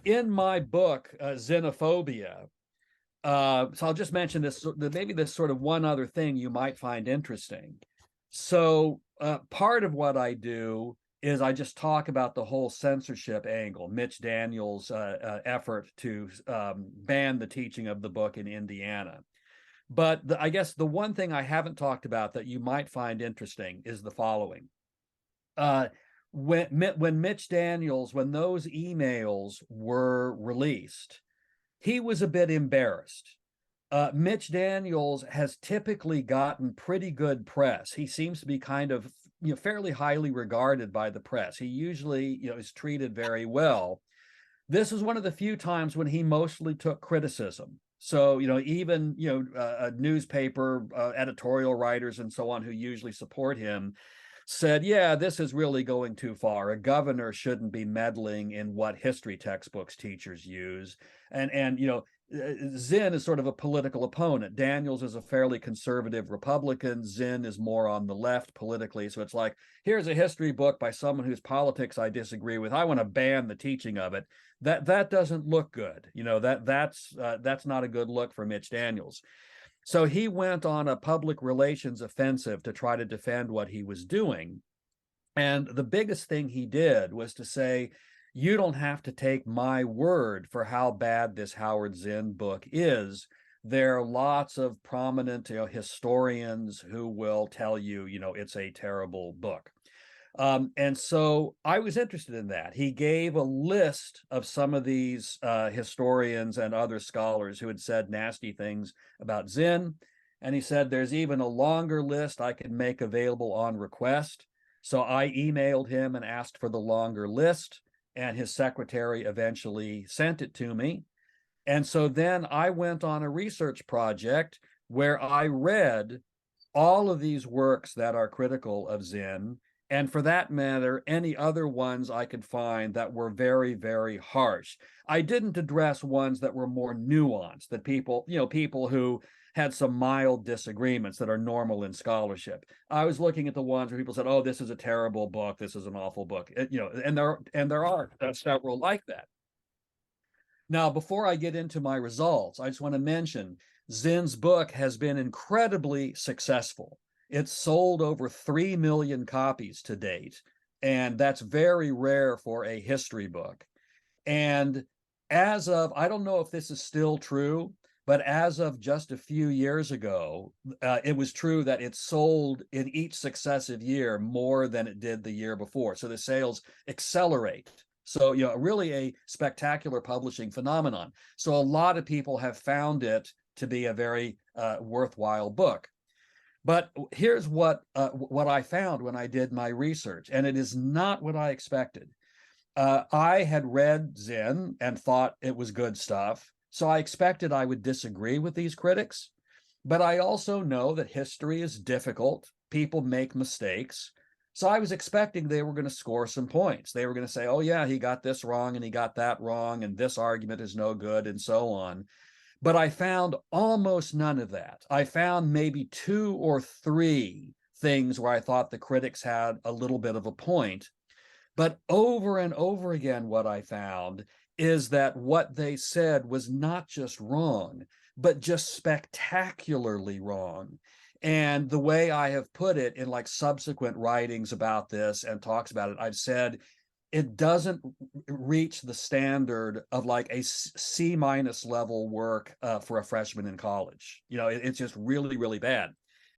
In my book, Zinnophobia, so I'll just mention this, maybe this sort of one other thing you might find interesting. So part of what I do is I just talk about the whole censorship angle, Mitch Daniels' effort to ban the teaching of the book in Indiana. But I guess the one thing I haven't talked about that you might find interesting is the following. Uh, when Mitch Daniels, when those emails were released, he was a bit embarrassed. Mitch Daniels has typically gotten pretty good press. He seems to be kind of, fairly highly regarded by the press. He usually, is treated very well. This is one of the few times when he mostly took criticism. So, even, newspaper editorial writers and so on who usually support him said, yeah, this is really going too far. A governor shouldn't be meddling in what history textbooks teachers use. And Zinn is sort of a political opponent. Daniels is a fairly conservative Republican. Zinn is more on the left politically. So it's like, here's a history book by someone whose politics I disagree with. I want to ban the teaching of it. That doesn't look good. That's not a good look for Mitch Daniels. So he went on a public relations offensive to try to defend what he was doing. And the biggest thing he did was to say, you don't have to take my word for how bad this Howard Zinn book is. There are lots of prominent historians who will tell you, it's a terrible book. And so I was interested in that. He gave a list of some of these historians and other scholars who had said nasty things about Zinn. And he said, there's even a longer list I can make available on request. So I emailed him and asked for the longer list, and his secretary eventually sent it to me. And so then I went on a research project where I read all of these works that are critical of Zinn, and for that matter, any other ones I could find that were very, very harsh. I didn't address ones that were more nuanced, that people who had some mild disagreements that are normal in scholarship. I was looking at the ones where people said, "Oh, this is a terrible book. This is an awful book." And there are several like that. Now, before I get into my results, I just want to mention Zinn's book has been incredibly successful. It's sold over 3 million copies to date, and that's very rare for a history book. And I don't know if this is still true, but as of just a few years ago, it was true that it sold in each successive year more than it did the year before. So the sales accelerate. So, really a spectacular publishing phenomenon. So a lot of people have found it to be a very worthwhile book. But here's what I found when I did my research, and it is not what I expected. I had read Zinn and thought it was good stuff, so I expected I would disagree with these critics. But I also know that history is difficult. People make mistakes. So I was expecting they were going to score some points. They were going to say, oh, yeah, he got this wrong and he got that wrong, and this argument is no good, and so on. But I found almost none of that. I found maybe 2 or 3 things where I thought the critics had a little bit of a point. But over and over again, what I found is that what they said was not just wrong, but just spectacularly wrong. And the way I have put it in like subsequent writings about this and talks about it, I've said it doesn't reach the standard of like a C- level work for a freshman in college. It's just really, really bad.